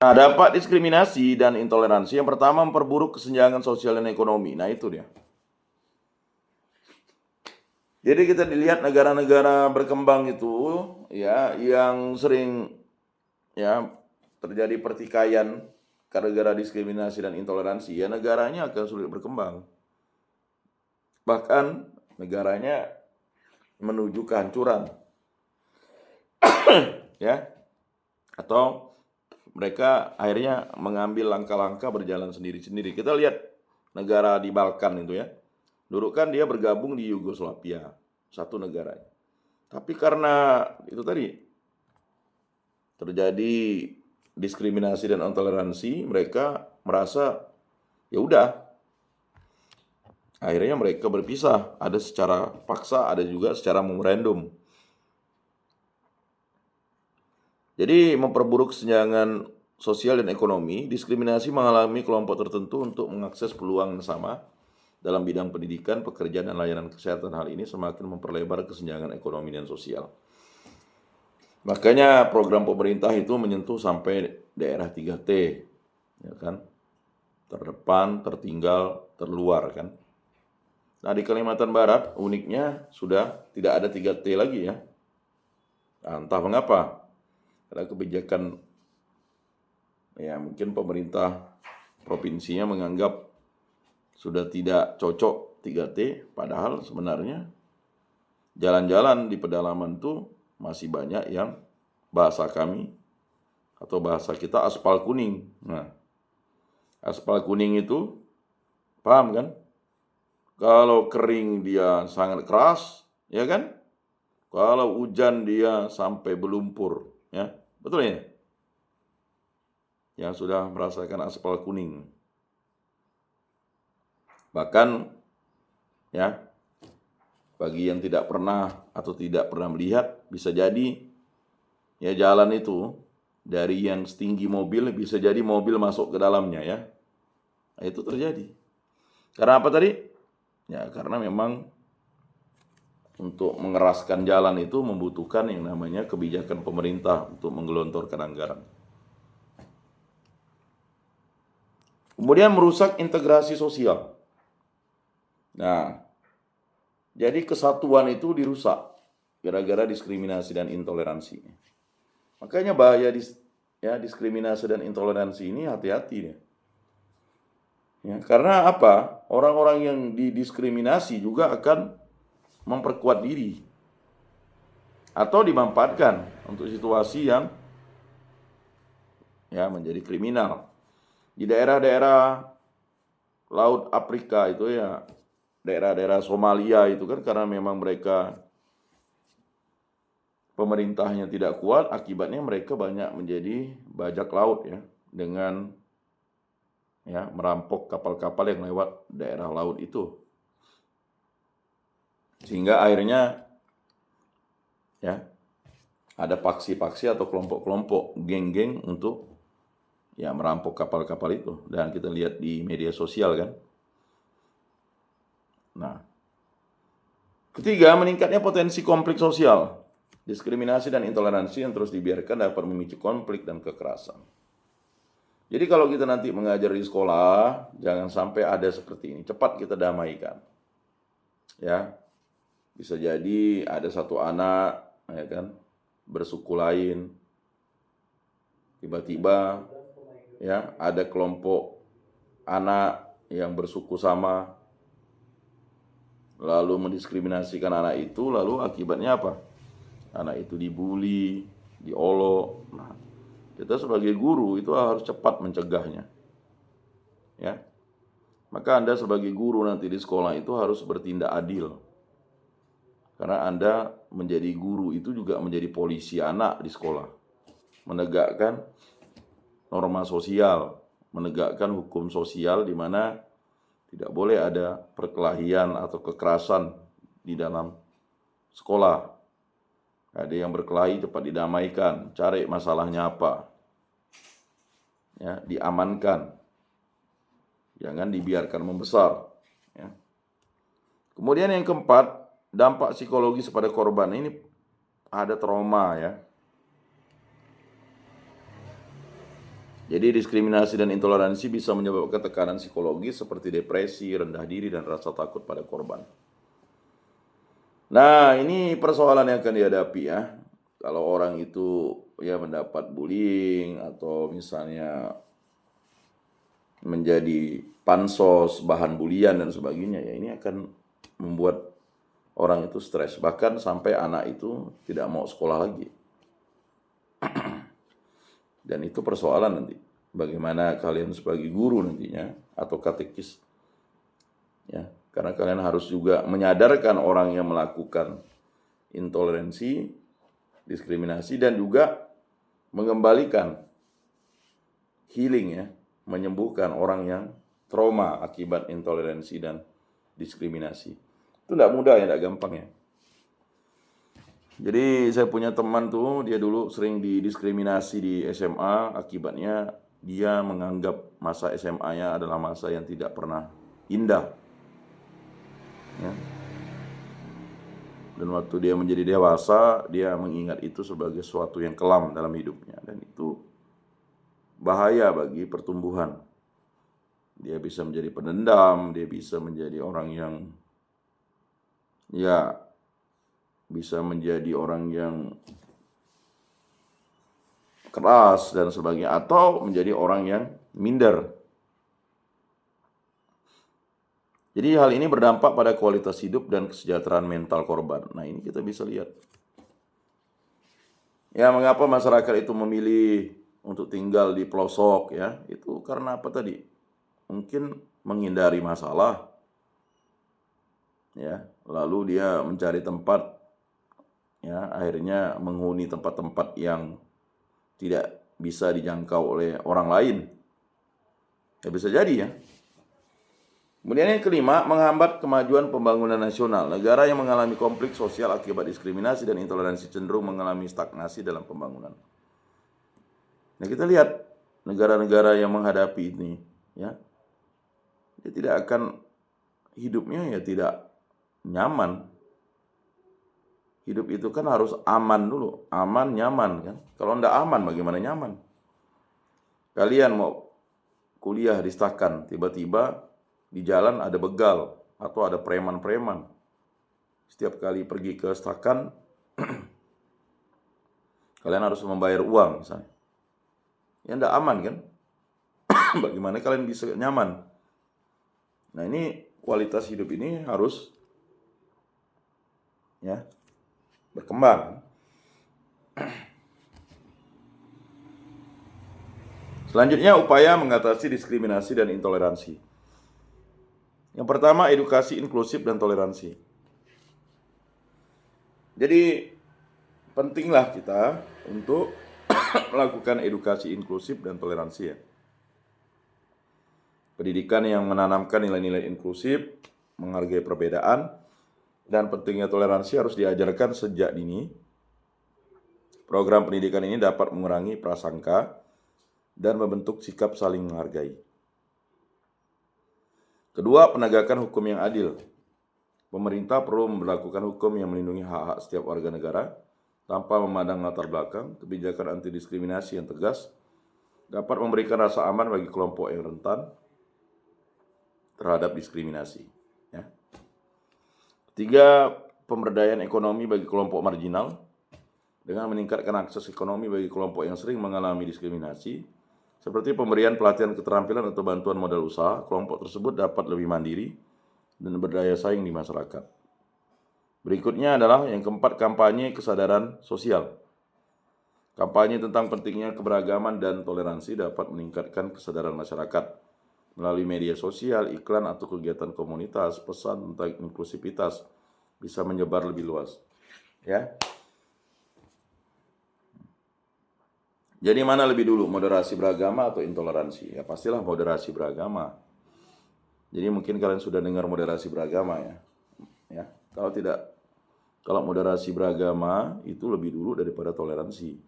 Nah, dampak diskriminasi dan intoleransi yang pertama memperburuk kesenjangan sosial dan ekonomi. Nah, itu dia. Jadi kita dilihat negara-negara berkembang itu ya yang sering ya terjadi pertikaian gara-gara diskriminasi dan intoleransi, ya negaranya akan sulit berkembang. Bahkan negaranya menuju kehancuran. Ya. Atau mereka akhirnya mengambil langkah-langkah berjalan sendiri-sendiri. Kita lihat negara di Balkan itu ya. Dulu kan dia bergabung di Yugoslavia, satu negara. Tapi karena itu tadi terjadi diskriminasi dan intoleransi, mereka merasa ya udah. Akhirnya mereka berpisah, ada secara paksa, ada juga secara memorandum. Jadi memperburuk kesenjangan sosial dan ekonomi, diskriminasi mengalami kelompok tertentu untuk mengakses peluang yang sama dalam bidang pendidikan, pekerjaan, dan layanan kesehatan. Hal ini semakin memperlebar kesenjangan ekonomi dan sosial. Makanya program pemerintah itu menyentuh sampai daerah 3T, ya kan? Terdepan, tertinggal, terluar kan. Nah, di Kalimantan Barat uniknya sudah tidak ada 3T lagi ya. Nah, entah mengapa. Karena kebijakan ya mungkin pemerintah provinsinya menganggap sudah tidak cocok 3T, padahal sebenarnya jalan-jalan di pedalaman itu masih banyak yang bahasa kami atau bahasa kita aspal kuning. Nah, aspal kuning itu paham kan? Kalau kering dia sangat keras, ya kan? Kalau hujan dia sampai berlumpur, ya. Betul ya? Yang sudah merasakan aspal kuning. Bahkan ya, bagi yang tidak pernah atau tidak pernah melihat, bisa jadi ya jalan itu dari yang setinggi mobil bisa jadi mobil masuk ke dalamnya ya. Nah, itu terjadi. Karena apa tadi? Ya, karena memang untuk mengeraskan jalan itu membutuhkan yang namanya kebijakan pemerintah untuk menggelontorkan anggaran. Kemudian merusak integrasi sosial. Nah, jadi kesatuan itu dirusak gara-gara diskriminasi dan intoleransi. Makanya bahaya diskriminasi dan intoleransi ini hati-hati ya. Ya, karena apa? Orang-orang yang didiskriminasi juga akan memperkuat diri atau dimanfaatkan untuk situasi yang ya menjadi kriminal. Di daerah-daerah Laut Afrika itu ya, daerah-daerah Somalia itu kan karena memang mereka pemerintahnya tidak kuat, akibatnya mereka banyak menjadi bajak laut ya, dengan ya merampok kapal-kapal yang lewat daerah laut itu. Sehingga akhirnya ya ada paksi-paksi atau kelompok-kelompok geng-geng untuk ya merampok kapal-kapal itu, dan kita lihat di media sosial kan. Nah, ketiga, meningkatnya potensi konflik sosial. Diskriminasi dan intoleransi yang terus dibiarkan dapat memicu konflik dan kekerasan. Jadi kalau kita nanti mengajar di sekolah, jangan sampai ada seperti ini. Cepat kita damaikan. Ya, bisa jadi ada satu anak, ya kan, bersuku lain. Tiba-tiba, ya, ada kelompok anak yang bersuku sama, lalu mendiskriminasikan anak itu, lalu akibatnya apa? Anak itu dibully, diolok. Nah, kita sebagai guru itu harus cepat mencegahnya. Ya. Maka Anda sebagai guru nanti di sekolah itu harus bertindak adil. Karena Anda menjadi guru itu juga menjadi polisi anak di sekolah. Menegakkan norma sosial, menegakkan hukum sosial di mana tidak boleh ada perkelahian atau kekerasan di dalam sekolah. Ada yang berkelahi cepat didamaikan, cari masalahnya apa. Ya, diamankan. Jangan dibiarkan membesar. Ya. Kemudian yang keempat, dampak psikologis pada korban ini ada trauma ya. Jadi diskriminasi dan intoleransi bisa menyebabkan tekanan psikologis seperti depresi, rendah diri, dan rasa takut pada korban. Nah, ini persoalan yang akan dihadapi ya. Kalau orang itu ya mendapat bullying atau misalnya menjadi pansos, bahan bulian dan sebagainya, ya ini akan membuat orang itu stres. Bahkan sampai anak itu tidak mau sekolah lagi. Dan itu persoalan nanti. Bagaimana kalian sebagai guru nantinya atau katekis. Ya, karena kalian harus juga menyadarkan orang yang melakukan intoleransi, diskriminasi, dan juga mengembalikan healing ya, menyembuhkan orang yang trauma akibat intoleransi dan diskriminasi. Itu tidak mudah ya, tidak gampang ya. Jadi saya punya teman tuh, dia dulu sering didiskriminasi di SMA, akibatnya dia menganggap masa SMA-nya adalah masa yang tidak pernah indah. Ya. Dan waktu dia menjadi dewasa, dia mengingat itu sebagai sesuatu yang kelam dalam hidupnya. Dan itu bahaya bagi pertumbuhan. Dia bisa menjadi pendendam, dia bisa menjadi orang yang ya bisa menjadi orang yang keras dan sebagainya, atau menjadi orang yang minder. Jadi hal ini berdampak pada kualitas hidup dan kesejahteraan mental korban. Nah, ini kita bisa lihat. Ya, mengapa masyarakat itu memilih untuk tinggal di pelosok ya? Itu karena apa tadi? Mungkin menghindari masalah. Ya, lalu dia mencari tempat ya, akhirnya menghuni tempat-tempat yang tidak bisa dijangkau oleh orang lain. Ya bisa jadi ya. Kemudian yang kelima, menghambat kemajuan pembangunan nasional. Negara yang mengalami konflik sosial akibat diskriminasi dan intoleransi cenderung mengalami stagnasi dalam pembangunan. Nah, kita lihat negara-negara yang menghadapi ini, ya, dia tidak akan hidupnya ya tidak nyaman. Hidup itu kan harus aman dulu, aman, nyaman kan. Kalau enggak aman, bagaimana nyaman? Kalian mau kuliah di Stakan, tiba-tiba di jalan ada begal atau ada preman-preman. Setiap kali pergi ke Stakan, kalian harus membayar uang misalnya. Ya enggak aman kan? Bagaimana kalian bisa nyaman? Nah, ini kualitas hidup ini harus ya berkembang. Selanjutnya, upaya mengatasi diskriminasi dan intoleransi. Yang pertama, edukasi inklusif dan toleransi. Jadi pentinglah kita untuk melakukan edukasi inklusif dan toleransi ya. Pendidikan yang menanamkan nilai-nilai inklusif, menghargai perbedaan, dan pentingnya toleransi harus diajarkan sejak dini. Program pendidikan ini dapat mengurangi prasangka dan membentuk sikap saling menghargai. Kedua, penegakan hukum yang adil. Pemerintah perlu memberlakukan hukum yang melindungi hak-hak setiap warga negara tanpa memandang latar belakang. Kebijakan anti diskriminasi yang tegas dapat memberikan rasa aman bagi kelompok yang rentan terhadap diskriminasi. Ya. Ketiga, pemberdayaan ekonomi bagi kelompok marginal dengan meningkatkan akses ekonomi bagi kelompok yang sering mengalami diskriminasi. Seperti pemberian pelatihan keterampilan atau bantuan modal usaha, kelompok tersebut dapat lebih mandiri dan berdaya saing di masyarakat. Berikutnya adalah yang keempat, kampanye kesadaran sosial. Kampanye tentang pentingnya keberagaman dan toleransi dapat meningkatkan kesadaran masyarakat. Melalui media sosial, iklan, atau kegiatan komunitas, pesan tentang inklusivitas bisa menyebar lebih luas. Ya. Jadi mana lebih dulu, moderasi beragama atau intoleransi? Ya pastilah moderasi beragama. Jadi mungkin kalian sudah dengar moderasi beragama ya. Ya, kalau moderasi beragama itu lebih dulu daripada toleransi.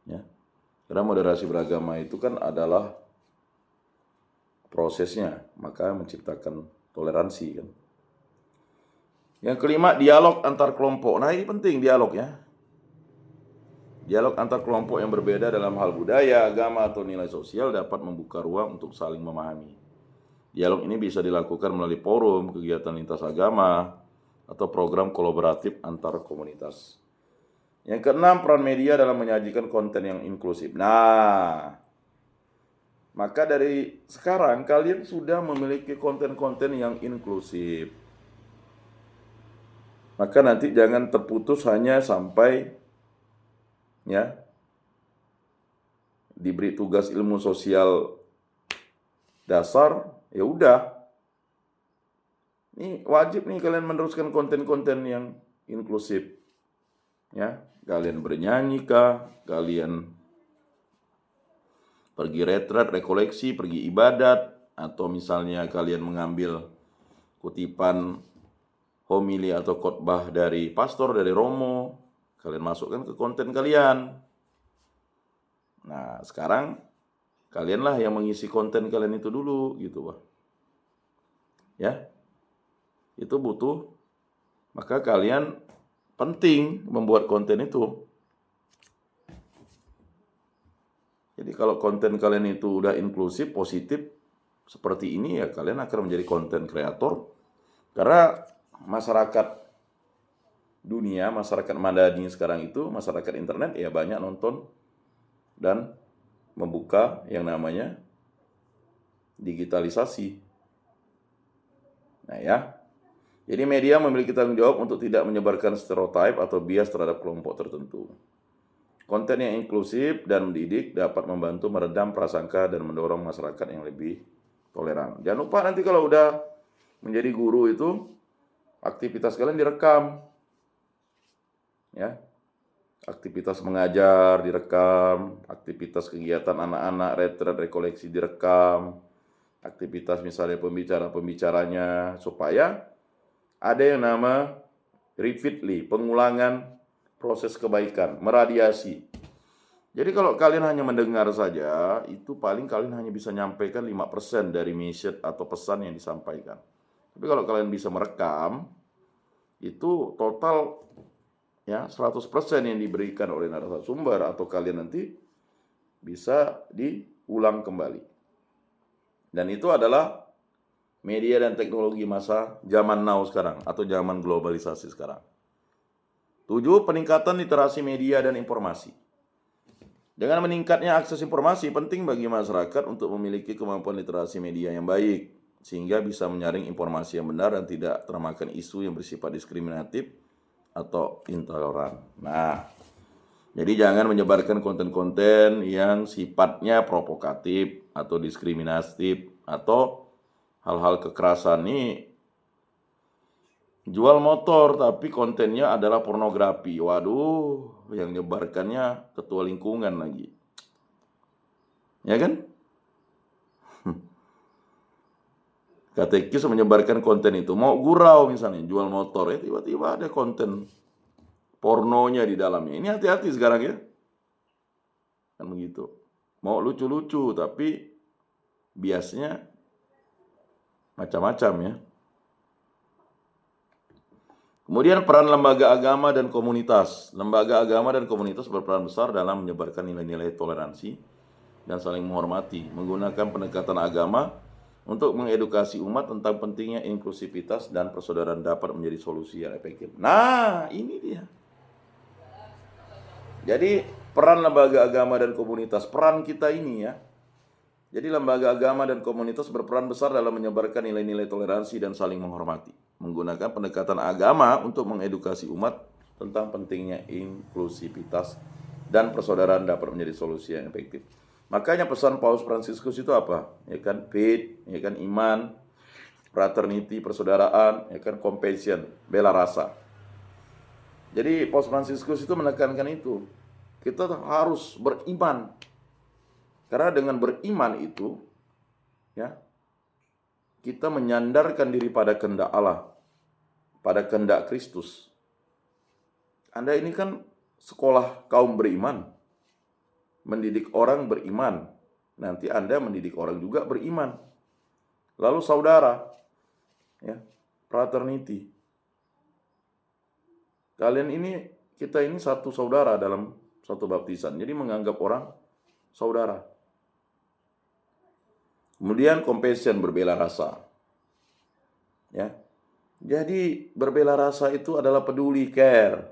Ya. Karena moderasi beragama itu kan adalah prosesnya, maka menciptakan toleransi kan. Yang kelima, dialog antar kelompok. Nah, ini penting dialog ya. Dialog antar kelompok yang berbeda dalam hal budaya, agama, atau nilai sosial dapat membuka ruang untuk saling memahami. Dialog ini bisa dilakukan melalui forum, kegiatan lintas agama, atau program kolaboratif antar komunitas. Yang keenam, peran media dalam menyajikan konten yang inklusif. Nah, maka dari sekarang kalian sudah memiliki konten-konten yang inklusif. Maka nanti jangan terputus hanya sampai ya diberi tugas ilmu sosial dasar, ya udah. Ini wajib nih kalian meneruskan konten-konten yang inklusif. Ya, kalian bernyanyi kah, kalian pergi retret, rekoleksi, pergi ibadat, atau misalnya kalian mengambil kutipan homili atau khotbah dari pastor, dari romo, kalian masukkan ke konten kalian. Nah, sekarang kalianlah yang mengisi konten kalian itu dulu, gitu, Pak. Ya, itu butuh, maka kalian penting membuat konten itu. Jadi kalau konten kalian itu udah inklusif, positif, seperti ini ya kalian akan menjadi konten kreator. Karena masyarakat dunia, masyarakat madani sekarang itu, masyarakat internet ya banyak nonton dan membuka yang namanya digitalisasi. Nah ya, jadi media memiliki tanggung jawab untuk tidak menyebarkan stereotip atau bias terhadap kelompok tertentu. Konten yang inklusif dan mendidik dapat membantu meredam prasangka dan mendorong masyarakat yang lebih toleran. Jangan lupa nanti kalau udah menjadi guru itu, aktivitas kalian direkam. Ya, aktivitas mengajar direkam, aktivitas kegiatan anak-anak, retret, rekoleksi direkam, aktivitas misalnya pembicaranya, supaya ada yang nama repeatedly, pengulangan proses kebaikan, meradiasi. Jadi kalau kalian hanya mendengar saja, itu paling kalian hanya bisa nyampaikan 5% dari message atau pesan yang disampaikan. Tapi kalau kalian bisa merekam, itu total ya 100% yang diberikan oleh narasumber atau kalian nanti bisa diulang kembali. Dan itu adalah media dan teknologi masa zaman now sekarang atau zaman globalisasi sekarang. 7. Peningkatan literasi media dan informasi. Dengan meningkatnya akses informasi, penting bagi masyarakat untuk memiliki kemampuan literasi media yang baik, sehingga bisa menyaring informasi yang benar dan tidak termakan isu yang bersifat diskriminatif atau intoleran. Nah, jadi jangan menyebarkan konten-konten yang sifatnya provokatif atau diskriminatif atau hal-hal kekerasan. Nih jual motor tapi kontennya adalah pornografi. Waduh, yang nyebarkannya ketua lingkungan lagi. Ya kan? Katekis menyebarkan konten itu. Mau gurau misalnya, jual motor. Ya tiba-tiba ada konten pornonya di dalamnya. Ini hati-hati sekarang ya. Kan begitu. Mau lucu-lucu tapi biasanya macam-macam ya. Kemudian peran lembaga agama dan komunitas. Lembaga agama dan komunitas berperan besar dalam menyebarkan nilai-nilai toleransi dan saling menghormati, menggunakan pendekatan agama untuk mengedukasi umat tentang pentingnya inklusivitas dan persaudaraan dapat menjadi solusi yang efektif. Nah, ini dia. Jadi peran lembaga agama dan komunitas, peran kita ini ya. Jadi lembaga agama dan komunitas berperan besar dalam menyebarkan nilai-nilai toleransi dan saling menghormati, menggunakan pendekatan agama untuk mengedukasi umat tentang pentingnya inklusivitas dan persaudaraan dapat menjadi solusi yang efektif. Makanya pesan Paus Fransiskus itu apa? Ya kan, faith, ya kan, iman, fraternity, persaudaraan, ya kan, compassion, bela rasa. Jadi Paus Fransiskus itu menekankan itu. Kita harus beriman. Karena dengan beriman itu, ya, kita menyandarkan diri pada kehendak Allah, pada kehendak Kristus. Anda ini kan sekolah kaum beriman, mendidik orang beriman. Nanti Anda mendidik orang juga beriman. Lalu saudara, ya, fraternity. Kalian ini, kita ini satu saudara dalam suatu baptisan. Jadi menganggap orang saudara. Kemudian compassion, berbela rasa. Ya. Jadi berbela rasa itu adalah peduli, care.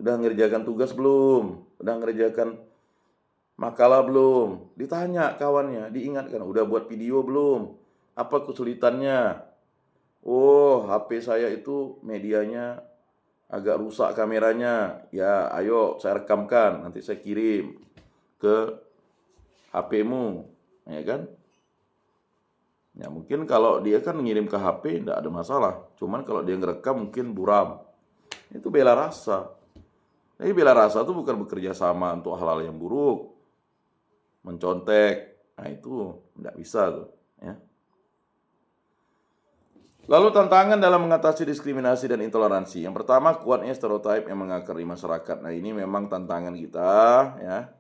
Udah ngerjakan tugas belum? Udah ngerjakan makalah belum? Ditanya kawannya, diingatkan, udah buat video belum? Apa kesulitannya? Oh, HP saya itu medianya agak rusak kameranya. Ya, ayo saya rekamkan, nanti saya kirim ke HP-mu, ya kan? Ya mungkin kalau dia kan ngirim ke HP tidak ada masalah. Cuman kalau dia ngerekam mungkin buram. Itu bela rasa. Tapi bela rasa itu bukan bekerja sama untuk hal-hal yang buruk. Mencontek. Nah itu tidak bisa tuh. Ya. Lalu tantangan dalam mengatasi diskriminasi dan intoleransi. Yang pertama, kuatnya stereotip yang mengakar di masyarakat. Nah ini memang tantangan kita. Ya.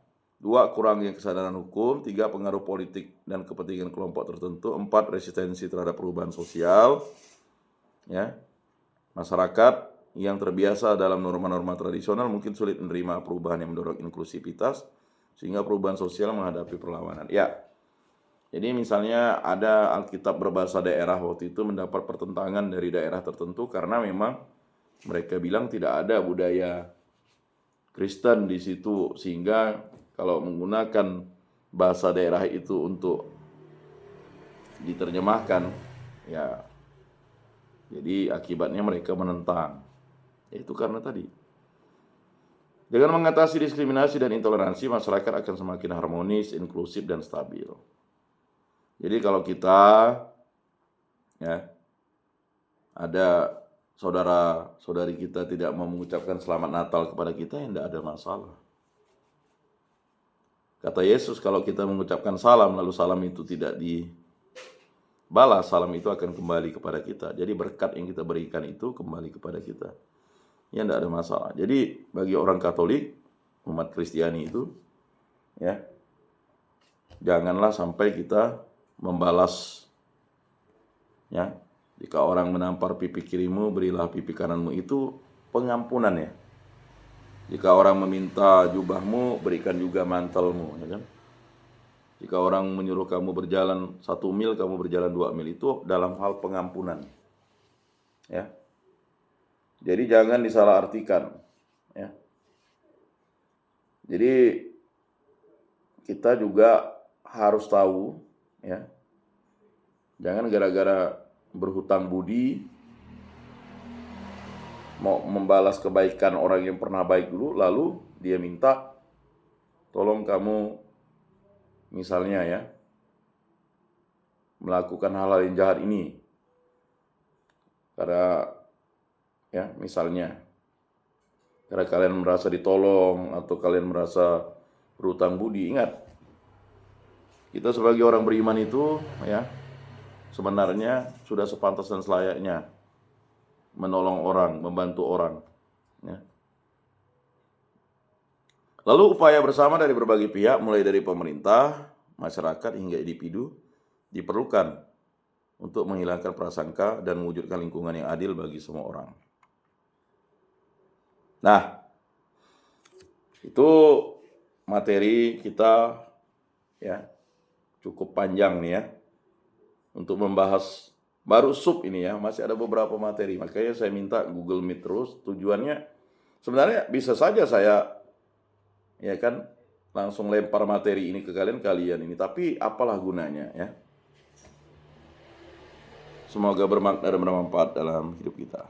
2, kurangnya kesadaran hukum. 3, pengaruh politik dan kepentingan kelompok tertentu. 4, resistensi terhadap perubahan sosial. Ya. Masyarakat yang terbiasa dalam norma-norma tradisional mungkin sulit menerima perubahan yang mendorong inklusivitas, sehingga perubahan sosial menghadapi perlawanan. Ya. Jadi misalnya ada Alkitab berbahasa daerah waktu itu mendapat pertentangan dari daerah tertentu karena memang mereka bilang tidak ada budaya Kristen di situ, sehingga kalau menggunakan bahasa daerah itu untuk diterjemahkan, ya jadi akibatnya mereka menentang. Yaitu karena tadi. Dengan mengatasi diskriminasi dan intoleransi, masyarakat akan semakin harmonis, inklusif, dan stabil. Jadi kalau kita ya ada saudara-saudari kita tidak mau mengucapkan selamat Natal kepada kita, ya tidak ada masalah. Kata Yesus, kalau kita mengucapkan salam, lalu salam itu tidak dibalas, salam itu akan kembali kepada kita. Jadi berkat yang kita berikan itu kembali kepada kita. Ya tidak ada masalah. Jadi bagi orang Katolik, umat Kristiani itu, ya janganlah sampai kita membalas. Ya, jika orang menampar pipi kirimu, berilah pipi kananmu, itu pengampunan ya. Jika orang meminta jubahmu, berikan juga mantelmu, ya kan? Jika orang menyuruh kamu berjalan 1 mil, kamu berjalan 2 mil, itu dalam hal pengampunan. Ya. Jadi jangan disalahartikan, ya. Jadi kita juga harus tahu, ya. Jangan gara-gara berhutang budi mau membalas kebaikan orang yang pernah baik dulu, lalu dia minta tolong kamu misalnya ya melakukan hal-hal yang jahat ini. Karena ya misalnya karena kalian merasa ditolong atau kalian merasa berhutang budi, ingat kita sebagai orang beriman itu ya sebenarnya sudah sepantas dan selayaknya menolong orang, membantu orang. Ya. Lalu upaya bersama dari berbagai pihak, mulai dari pemerintah, masyarakat hingga individu, diperlukan untuk menghilangkan prasangka dan mewujudkan lingkungan yang adil bagi semua orang. Nah, itu materi kita ya cukup panjang nih ya untuk membahas. Baru sub ini ya, masih ada beberapa materi. Makanya saya minta Google Meet terus. Tujuannya sebenarnya bisa saja saya ya kan langsung lempar materi ini ke kalian ini, tapi apalah gunanya ya. Semoga bermakna dan bermanfaat dalam hidup kita.